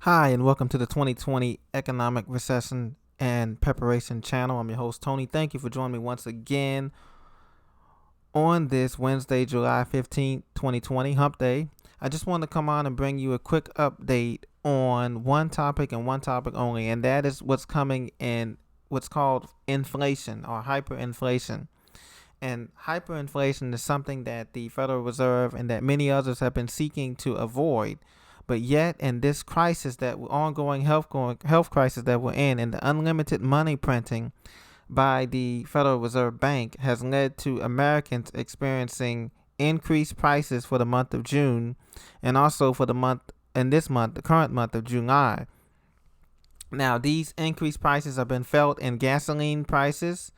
Hi, and welcome to the 2020 Economic Recession and Preparation Channel. I'm your host, Tony. Thank you for joining me once again on this Wednesday, July 15th, 2020, Hump Day. I just wanted to come on and bring you a quick update on one topic and one topic only, and that is what's coming in what's called inflation or hyperinflation. And hyperinflation is something that the Federal Reserve and that many others have been seeking to avoid. But yet, in this crisis, that ongoing health crisis that we're in, and the unlimited money printing by the Federal Reserve Bank has led to Americans experiencing increased prices for the month of June, and also for the current month of July. Now, these increased prices have been felt in gasoline prices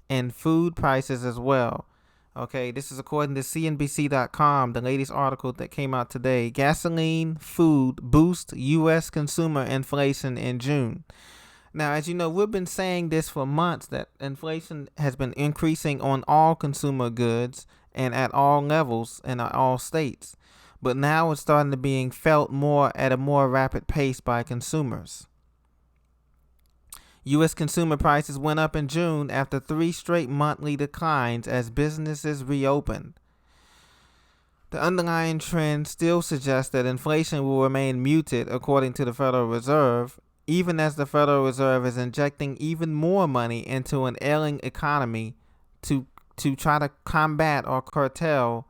and food prices as well. Okay, this is according to CNBC.com, the latest article that came out today. Gasoline, food boost U.S. consumer inflation in June. Now, as you know, we've been saying this for months that inflation has been increasing on all consumer goods and at all levels and at all states. But now it's starting to being felt more at a more rapid pace by consumers. U.S. consumer prices went up in June after 3 straight monthly declines as businesses reopened. The underlying trend still suggests that inflation will remain muted, according to the Federal Reserve, even as the Federal Reserve is injecting even more money into an ailing economy to try to combat or curtail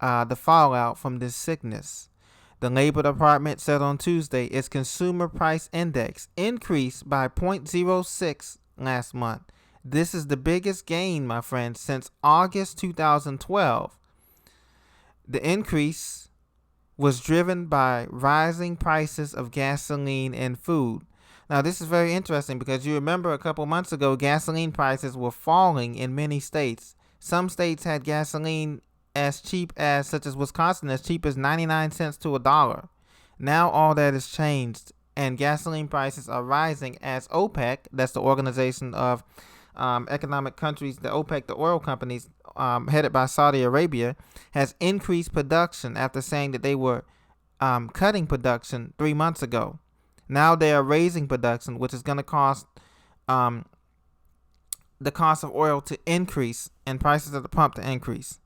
the fallout from this sickness. The Labor Department said on Tuesday its consumer price index increased by 0.06 last month. This is the biggest gain, my friends, since August 2012. The increase was driven by rising prices of gasoline and food. Now, this is very interesting because you remember a couple months ago, gasoline prices were falling in many states. Some states had gasoline as cheap as, such as Wisconsin, as cheap as 99 cents to $1. Now all that has changed, and gasoline prices are rising as OPEC, that's the organization of economic countries, the OPEC, the oil companies, headed by Saudi Arabia, has increased production after saying that they were cutting production 3 months ago. Now they are raising production, which is going to cause the cost of oil to increase and prices at the pump to increase.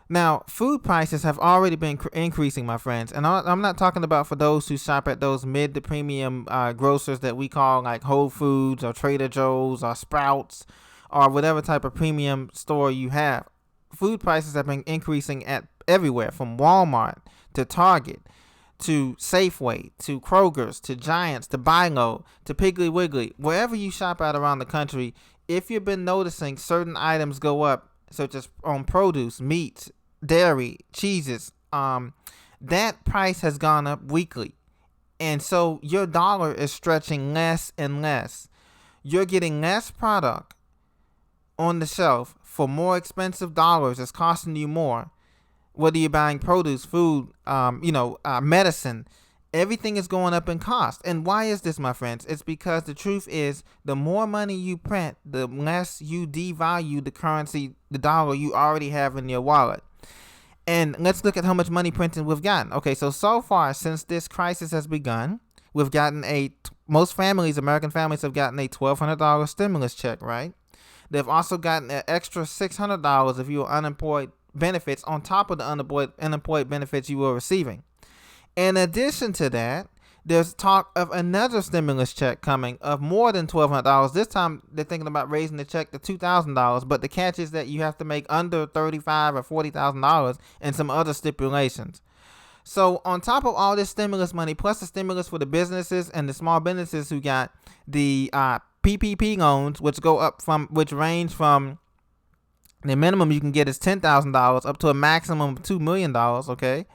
Now, food prices have already been increasing, my friends. And I'm not talking about for those who shop at those mid to premium grocers that we call like Whole Foods or Trader Joe's or Sprouts or whatever type of premium store you have. Food prices have been increasing at everywhere, from Walmart to Target to Safeway to Kroger's to Giants to Bilo to Piggly Wiggly. Wherever you shop at around the country, if you've been noticing certain items go up, such as on produce, meat, dairy, cheeses, that price has gone up weekly. And so your dollar is stretching less and less. You're getting less product on the shelf for more expensive dollars. It's costing you more. Whether you're buying produce, food, medicine, everything is going up in cost. And why is this, my friends? It's because the truth is, the more money you print, the less you devalue the currency, the dollar you already have in your wallet. And let's look at how much money printing we've gotten. Okay, so far, since this crisis has begun, we've gotten most families, American families, have gotten a $1,200 stimulus check, right? They've also gotten an extra $600 if you were unemployed benefits on top of the unemployed benefits you were receiving. In addition to that, there's talk of another stimulus check coming of more than $1,200. This time, they're thinking about raising the check to $2,000. But the catch is that you have to make under $35,000 or $40,000 and some other stipulations. So on top of all this stimulus money, plus the stimulus for the businesses and the small businesses who got the PPP loans, which range from the minimum you can get is $10,000 up to a maximum of $2 million. Okay.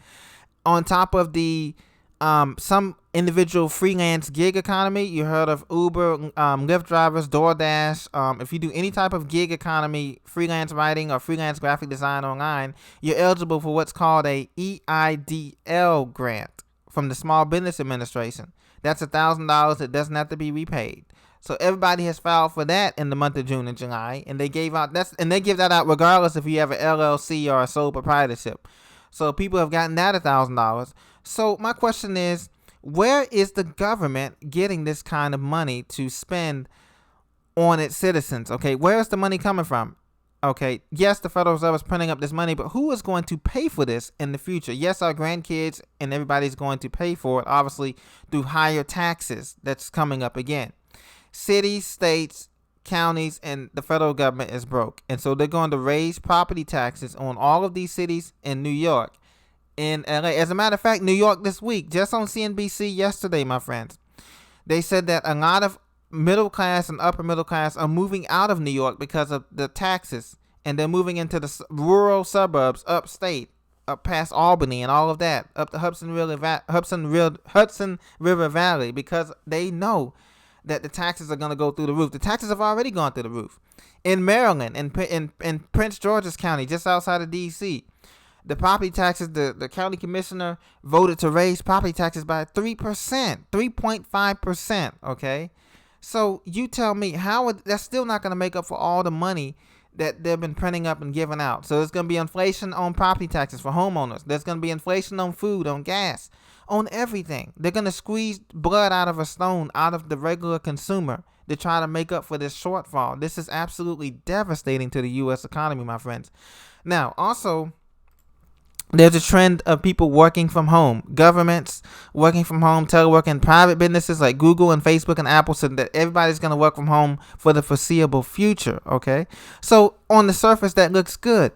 On top of the some individual freelance gig economy, you heard of Uber, Lyft drivers, DoorDash. If you do any type of gig economy, freelance writing or freelance graphic design online, you're eligible for what's called a EIDL grant from the Small Business Administration. That's $1,000 that doesn't have to be repaid. So everybody has filed for that in the month of June and July, and they give that out regardless if you have an LLC or a sole proprietorship. So people have gotten that $1,000. So my question is, Where is the government getting this kind of money to spend on its citizens? Okay, where is the money coming from? Okay, yes, the Federal Reserve is printing up this money, but who is going to pay for this in the future? Yes, our grandkids and everybody's going to pay for it, obviously, through higher taxes that's coming up again. Cities, states, counties, and the federal government is broke. And so they're going to raise property taxes on all of these cities in New York, in LA. As a matter of fact, New York this week, just on CNBC yesterday, my friends, they said that a lot of middle class and upper middle class are moving out of New York because of the taxes, and they're moving into the rural suburbs upstate, up past Albany and all of that, up the Hudson River Valley, because they know that the taxes are going to go through the roof. The taxes have already gone through the roof. In Maryland, in Prince George's County, just outside of D.C., the property taxes, the county commissioner voted to raise property taxes by 3%, 3.5%, okay? So you tell me that's still not going to make up for all the money that they've been printing up and giving out. So there's going to be inflation on property taxes for homeowners. There's going to be inflation on food, on gas, on everything. They're going to squeeze blood out of a stone, out of the regular consumer, to try to make up for this shortfall. This is absolutely devastating to the U.S. economy, my friends. Now, also, there's a trend of people working from home, governments working from home, teleworking, private businesses like Google and Facebook and Apple said that everybody's going to work from home for the foreseeable future, okay? So on the surface, that looks good.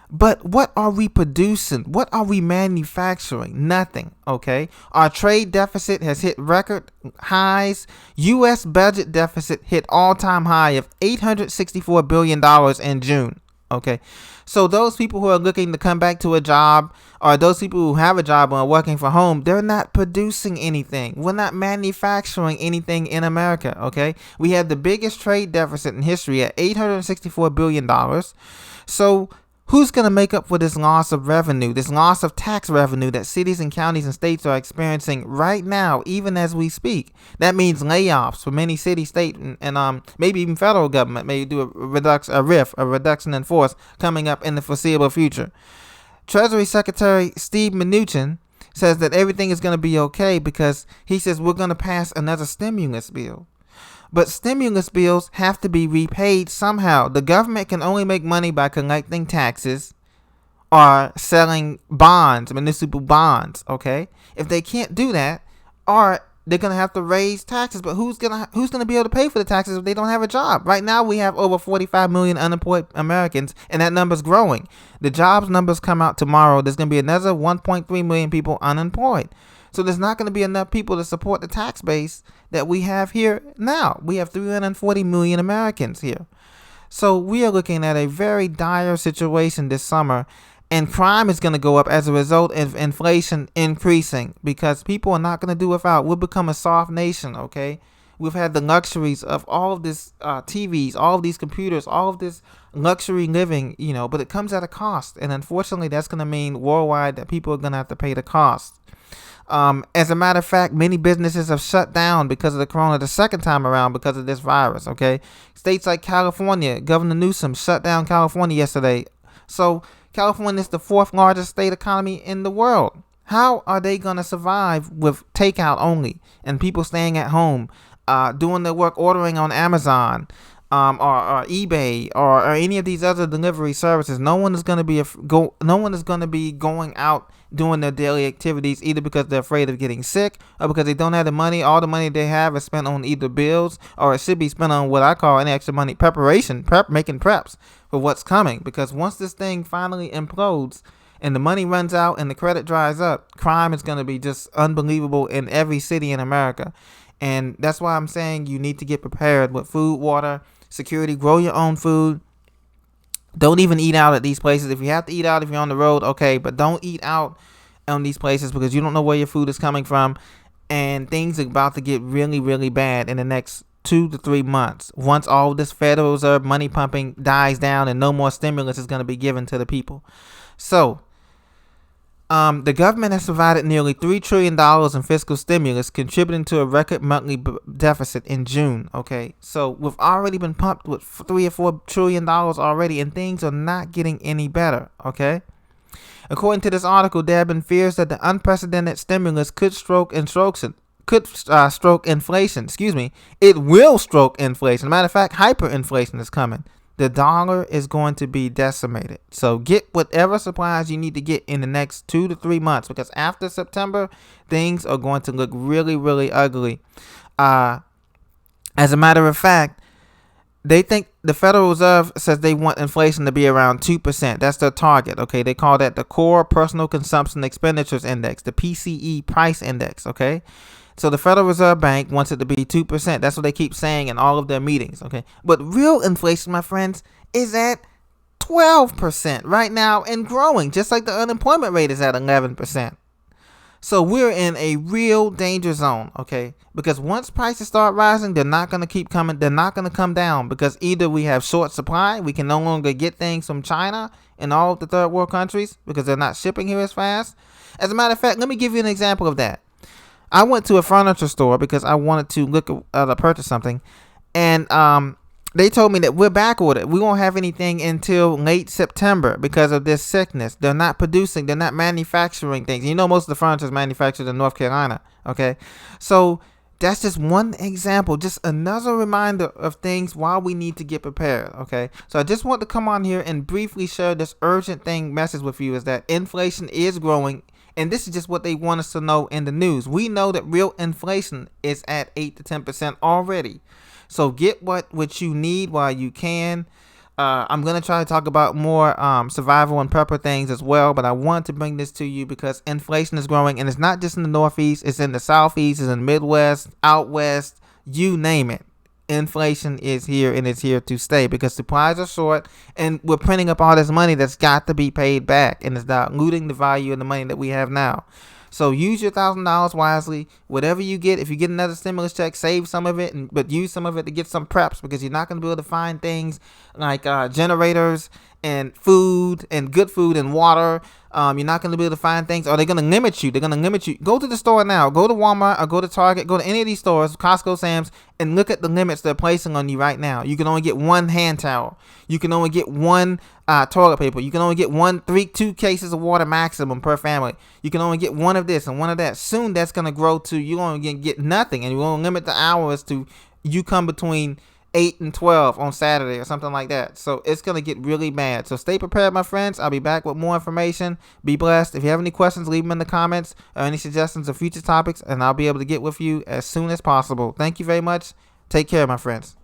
But what are we producing? What are we manufacturing? Nothing, okay? Our trade deficit has hit record highs. U.S. budget deficit hit all-time high of $864 billion in June, okay? So those people who are looking to come back to a job, or those people who have a job and are working from home, they're not producing anything. We're not manufacturing anything in America, okay? We have the biggest trade deficit in history at $864 billion. So who's going to make up for this loss of revenue, this loss of tax revenue that cities and counties and states are experiencing right now, even as we speak? That means layoffs for many city, state, and maybe even federal government may do a reduction in force coming up in the foreseeable future. Treasury Secretary Steve Mnuchin says that everything is going to be okay because he says we're going to pass another stimulus bill. But stimulus bills have to be repaid somehow. The government can only make money by collecting taxes or selling bonds, municipal bonds, okay? If they can't do that, or they're going to have to raise taxes. But who's going to be able to pay for the taxes if they don't have a job? Right now, we have over 45 million unemployed Americans, and that number's growing. The jobs numbers come out tomorrow. There's going to be another 1.3 million people unemployed. So there's not going to be enough people to support the tax base that we have here now. We have 340 million Americans here. So we are looking at a very dire situation this summer, and crime is going to go up as a result of inflation increasing because people are not going to do without. We'll become a soft nation, okay? We've had the luxuries of all of this TVs, all of these computers, all of this luxury living, but it comes at a cost. And unfortunately, that's going to mean worldwide that people are going to have to pay the cost. As a matter of fact, many businesses have shut down because of the corona the second time around because of this virus, okay? States like California, Governor Newsom shut down California yesterday. So California is the fourth largest state economy in the world. How are they going to survive with takeout only and people staying at home, doing their work, ordering on Amazon, or eBay, or any of these other delivery services? No one is going to be going out doing their daily activities, either because they're afraid of getting sick or because they don't have the money. All the money they have is spent on either bills, or it should be spent on what I call any extra money, making preps for what's coming. Because once this thing finally implodes and the money runs out and the credit dries up, crime is going to be just unbelievable in every city in America. And that's why I'm saying you need to get prepared with food, water, security. Grow your own food. Don't even eat out at these places. If you have to eat out, if you're on the road, okay, but don't eat out on these places because you don't know where your food is coming from, and things are about to get really, really bad in the next 2 to 3 months. Once all this Federal Reserve money pumping dies down and no more stimulus is going to be given to the people. So the government has provided nearly $3 trillion in fiscal stimulus, contributing to a record monthly deficit in June. Okay, so we've already been pumped with $3 or $4 trillion already, and things are not getting any better. Okay, according to this article, there have been fears that the unprecedented stimulus could could stroke inflation. Excuse me. It will stroke inflation. Matter of fact, hyperinflation is coming. The dollar is going to be decimated. So get whatever supplies you need to get in the next 2 to 3 months, because after September, things are going to look really, really ugly. As a matter of fact, they think the Federal Reserve says they want inflation to be around 2%. That's their target. Okay, they call that the Core Personal Consumption Expenditures Index, the PCE price index. Okay, so the Federal Reserve Bank wants it to be 2%. That's what they keep saying in all of their meetings. Okay, but real inflation, my friends, is at 12% right now and growing, just like the unemployment rate is at 11%. So we're in a real danger zone, okay? Because once prices start rising, they're not going to keep coming. They're not going to come down, because either we have short supply, we can no longer get things from China and all of the third world countries because they're not shipping here as fast. As a matter of fact, let me give you an example of that. I went to a furniture store because I wanted to look to purchase something, and they told me that we're back ordered. We won't have anything until late September because of this sickness. They're not producing. They're not manufacturing things. You know, most of the furniture is manufactured in North Carolina. Okay, so that's just one example, just another reminder of things why we need to get prepared. Okay, so I just want to come on here and briefly share this urgent message with you, is that inflation is growing. And this is just what they want us to know in the news. We know that real inflation is at 8 to 10% already. So get what you need while you can. I'm going to try to talk about more survival and prepper things as well. But I want to bring this to you because inflation is growing. And it's not just in the Northeast. It's in the Southeast. It's in the Midwest, out West, you name it. Inflation is here, and it's here to stay because supplies are short, and we're printing up all this money that's got to be paid back, and it's diluting the value of the money that we have now. So use your $1,000 wisely. Whatever you get, if you get another stimulus check, save some of it, but use some of it to get some preps, because you're not going to be able to find things like generators and food and good food and water. You're not going to be able to find things, or they're going to limit you. They're going to limit you. Go to the store now. Go to Walmart or go to Target. Go to any of these stores, Costco, Sam's, and look at the limits they're placing on you right now. You can only get one hand towel. You can only get one toilet paper. You can only get 2 cases of water maximum per family. You can only get one of this and one of that. Soon that's going to grow to you only get nothing, and you won't limit the hours to you come between 8 and 12 on Saturday or something like that. So it's going to get really bad. So stay prepared, my friends. I'll be back with more information. Be blessed. If you have any questions, leave them in the comments or any suggestions of future topics, and I'll be able to get with you as soon as possible. Thank you very much. Take care, my friends.